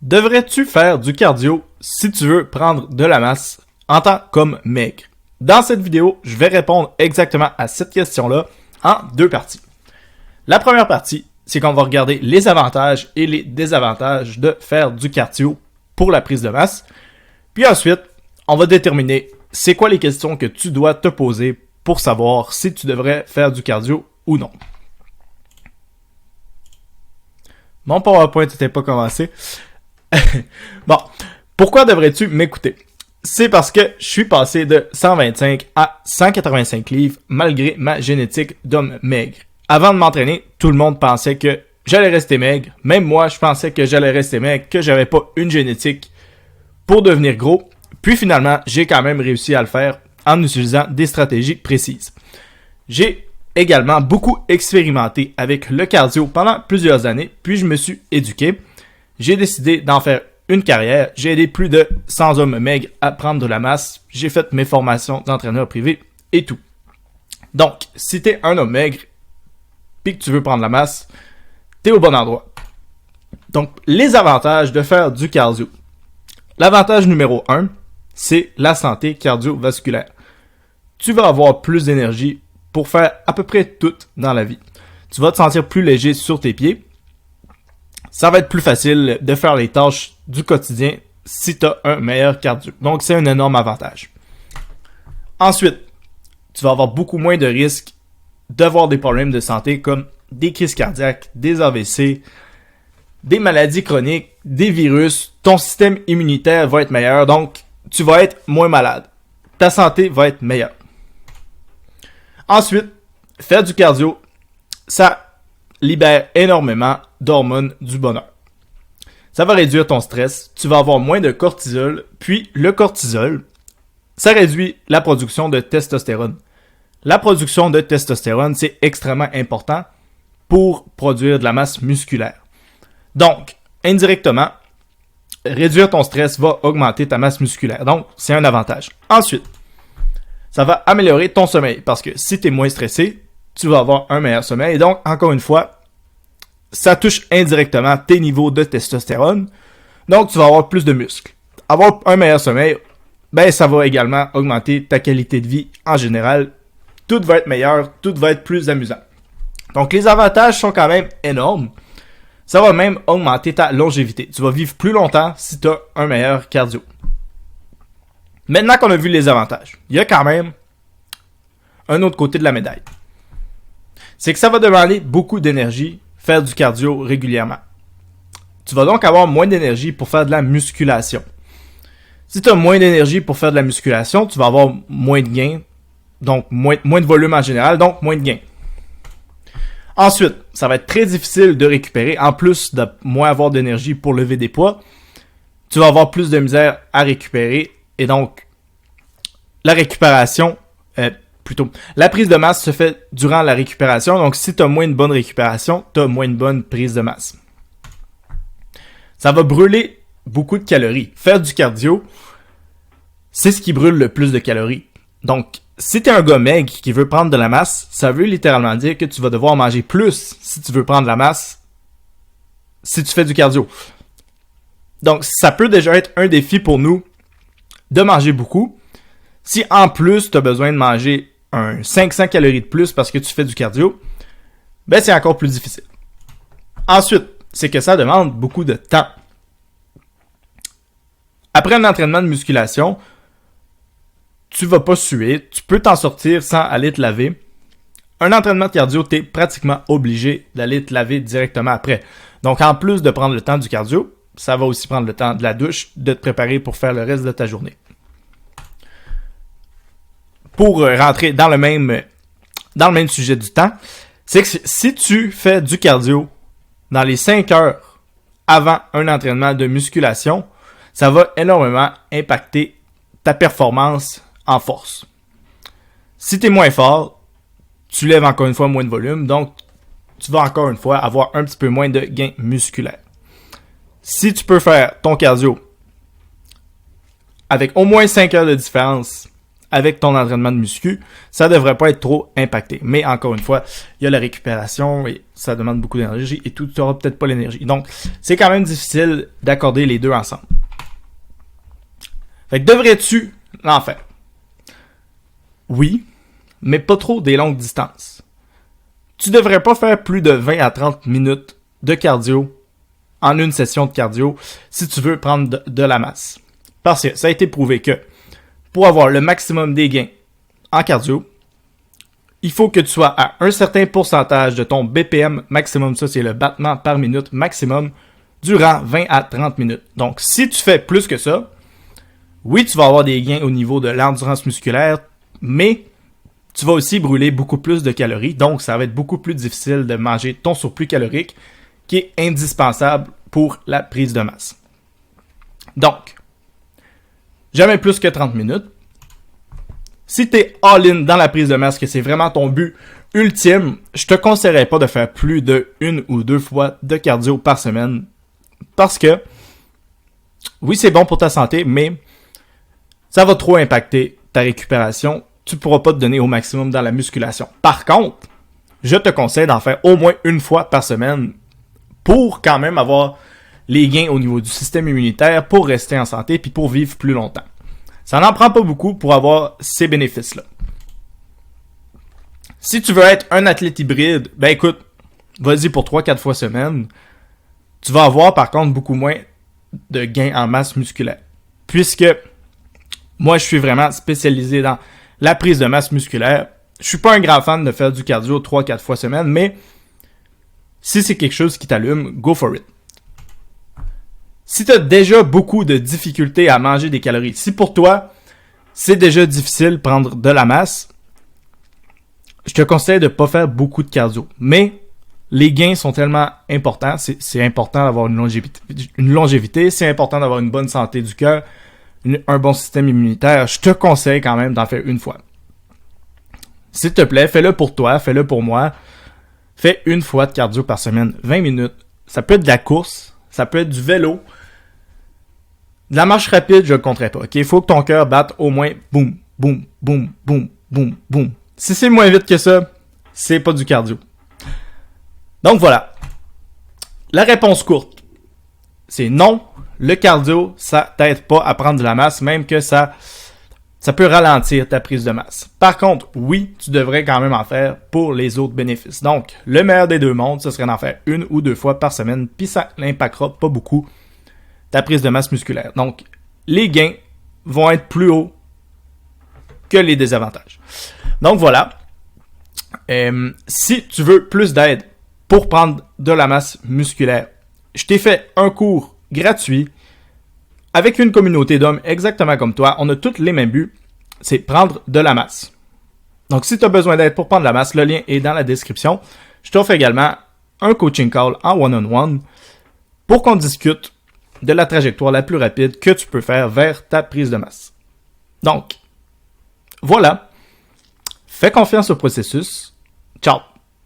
Devrais-tu faire du cardio si tu veux prendre de la masse en tant qu'homme maigre? Dans cette vidéo, je vais répondre exactement à cette question-là en deux parties. La première partie, c'est qu'on va regarder les avantages et les désavantages de faire du cardio pour la prise de masse. Puis ensuite, on va déterminer c'est quoi les questions que tu dois te poser pour savoir si tu devrais faire du cardio ou non. Mon PowerPoint n'était pas commencé. Bon, pourquoi devrais-tu m'écouter? C'est parce que je suis passé de 125 à 185 livres malgré ma génétique d'homme maigre. Avant de m'entraîner, tout le monde pensait que j'allais rester maigre. Même moi, je pensais que j'allais rester maigre, que j'avais pas une génétique pour devenir gros. Puis finalement, j'ai quand même réussi à le faire en utilisant des stratégies précises. J'ai également beaucoup expérimenté avec le cardio pendant plusieurs années, puis je me suis éduqué. J'ai décidé d'en faire une carrière. J'ai aidé plus de 100 hommes maigres à prendre de la masse. J'ai fait mes formations d'entraîneur privé et tout. Donc, si t'es un homme maigre et que tu veux prendre la masse, t'es au bon endroit. Donc, les avantages de faire du cardio. L'avantage numéro 1, c'est la santé cardiovasculaire. Tu vas avoir plus d'énergie pour faire à peu près tout dans la vie. Tu vas te sentir plus léger sur tes pieds. Ça va être plus facile de faire les tâches du quotidien si tu as un meilleur cardio. Donc, c'est un énorme avantage. Ensuite, tu vas avoir beaucoup moins de risques d'avoir des problèmes de santé comme des crises cardiaques, des AVC, des maladies chroniques, des virus. Ton système immunitaire va être meilleur, donc tu vas être moins malade. Ta santé va être meilleure. Ensuite, faire du cardio, ça libère énormément d'hormones du bonheur. Ça va réduire ton stress, tu vas avoir moins de cortisol, puis le cortisol, ça réduit la production de testostérone. La production de testostérone, c'est extrêmement important pour produire de la masse musculaire. Donc, indirectement, réduire ton stress va augmenter ta masse musculaire. Donc, c'est un avantage. Ensuite, ça va améliorer ton sommeil parce que si tu es moins stressé, tu vas avoir un meilleur sommeil. Et donc, encore une fois, ça touche indirectement tes niveaux de testostérone. Donc, tu vas avoir plus de muscles. Avoir un meilleur sommeil, ben, ça va également augmenter ta qualité de vie en général. Tout va être meilleur, tout va être plus amusant. Donc, les avantages sont quand même énormes. Ça va même augmenter ta longévité. Tu vas vivre plus longtemps si tu as un meilleur cardio. Maintenant qu'on a vu les avantages, il y a quand même un autre côté de la médaille. C'est que ça va demander beaucoup d'énergie faire du cardio régulièrement. Tu vas donc avoir moins d'énergie pour faire de la musculation. Si tu as moins d'énergie pour faire de la musculation, tu vas avoir moins de gains, donc moins de volume en général, donc moins de gains. Ensuite, ça va être très difficile de récupérer. En plus de moins avoir d'énergie pour lever des poids, tu vas avoir plus de misère à récupérer. Et donc, la récupération, la prise de masse se fait durant la récupération. Donc, si tu as moins de bonne récupération, tu as moins de bonne prise de masse. Ça va brûler beaucoup de calories. Faire du cardio, c'est ce qui brûle le plus de calories. Donc, si tu es un gars maigre qui veut prendre de la masse, ça veut littéralement dire que tu vas devoir manger plus si tu veux prendre de la masse si tu fais du cardio. Donc, ça peut déjà être un défi pour nous de manger beaucoup. Si en plus, tu as besoin de manger un 500 calories de plus parce que tu fais du cardio, ben c'est encore plus difficile. Ensuite, c'est que ça demande beaucoup de temps. Après un entraînement de musculation, tu vas pas suer, tu peux t'en sortir sans aller te laver. Un entraînement de cardio, tu es pratiquement obligé d'aller te laver directement après. Donc, en plus de prendre le temps du cardio, ça va aussi prendre le temps de la douche, de te préparer pour faire le reste de ta journée. Pour rentrer dans le même sujet du temps, c'est que si tu fais du cardio dans les 5 heures avant un entraînement de musculation, ça va énormément impacter ta performance en force. Si tu es moins fort, tu lèves encore une fois moins de volume, donc tu vas encore une fois avoir un petit peu moins de gains musculaires. Si tu peux faire ton cardio avec au moins 5 heures de différence avec ton entraînement de muscu, ça devrait pas être trop impacté. Mais encore une fois, il y a la récupération et ça demande beaucoup d'énergie et tout, tu n'auras peut-être pas l'énergie. Donc, c'est quand même difficile d'accorder les deux ensemble. Fait que devrais-tu l'en faire? Oui, mais pas trop des longues distances. Tu devrais pas faire plus de 20 à 30 minutes de cardio en une session de cardio si tu veux prendre de la masse. Parce que ça a été prouvé que pour avoir le maximum des gains en cardio, il faut que tu sois à un certain pourcentage de ton BPM maximum, ça c'est le battement par minute maximum, durant 20 à 30 minutes. Donc si tu fais plus que ça, oui tu vas avoir des gains au niveau de l'endurance musculaire, mais tu vas aussi brûler beaucoup plus de calories, donc ça va être beaucoup plus difficile de manger ton surplus calorique qui est indispensable pour la prise de masse. Donc, jamais plus que 30 minutes. Si tu es all-in dans la prise de masse, que c'est vraiment ton but ultime, je te conseillerais pas de faire plus de 1 ou 2 fois de cardio par semaine. Parce que, oui, c'est bon pour ta santé, mais ça va trop impacter ta récupération. Tu ne pourras pas te donner au maximum dans la musculation. Par contre, je te conseille d'en faire au moins une fois par semaine pour quand même avoir les gains au niveau du système immunitaire, pour rester en santé puis pour vivre plus longtemps. Ça n'en prend pas beaucoup pour avoir ces bénéfices-là. Si tu veux être un athlète hybride, ben écoute, vas-y pour 3-4 fois semaine. Tu vas avoir par contre beaucoup moins de gains en masse musculaire. Puisque moi, je suis vraiment spécialisé dans la prise de masse musculaire. Je suis pas un grand fan de faire du cardio 3-4 fois semaine, mais si c'est quelque chose qui t'allume, go for it. Si tu as déjà beaucoup de difficultés à manger des calories, si pour toi, c'est déjà difficile de prendre de la masse, je te conseille de ne pas faire beaucoup de cardio. Mais les gains sont tellement importants. C'est important d'avoir une longévité, c'est important d'avoir une bonne santé du cœur, un bon système immunitaire. Je te conseille quand même d'en faire une fois. S'il te plaît, fais-le pour toi, fais-le pour moi. Fais une fois de cardio par semaine, 20 minutes. Ça peut être de la course, ça peut être du vélo. De la marche rapide, je ne le compterai pas. Il faut que ton cœur batte au moins boum, boum, boum, boum, boum, boum. Si c'est moins vite que ça, c'est pas du cardio. Donc voilà. La réponse courte, c'est non. Le cardio, ça t'aide pas à prendre de la masse, même que ça peut ralentir ta prise de masse. Par contre, oui, tu devrais quand même en faire pour les autres bénéfices. Donc, le meilleur des deux mondes, ce serait d'en faire 1 ou 2 fois par semaine, puis ça n'impactera pas beaucoup ta prise de masse musculaire. Donc, les gains vont être plus hauts que les désavantages. Donc voilà. Si tu veux plus d'aide pour prendre de la masse musculaire, je t'ai fait un cours gratuit avec une communauté d'hommes exactement comme toi. On a tous les mêmes buts, c'est prendre de la masse. Donc si tu as besoin d'aide pour prendre de la masse, le lien est dans la description. Je t'offre également un coaching call en one-on-one pour qu'on discute de la trajectoire la plus rapide que tu peux faire vers ta prise de masse. Donc, voilà. Fais confiance au processus. Ciao!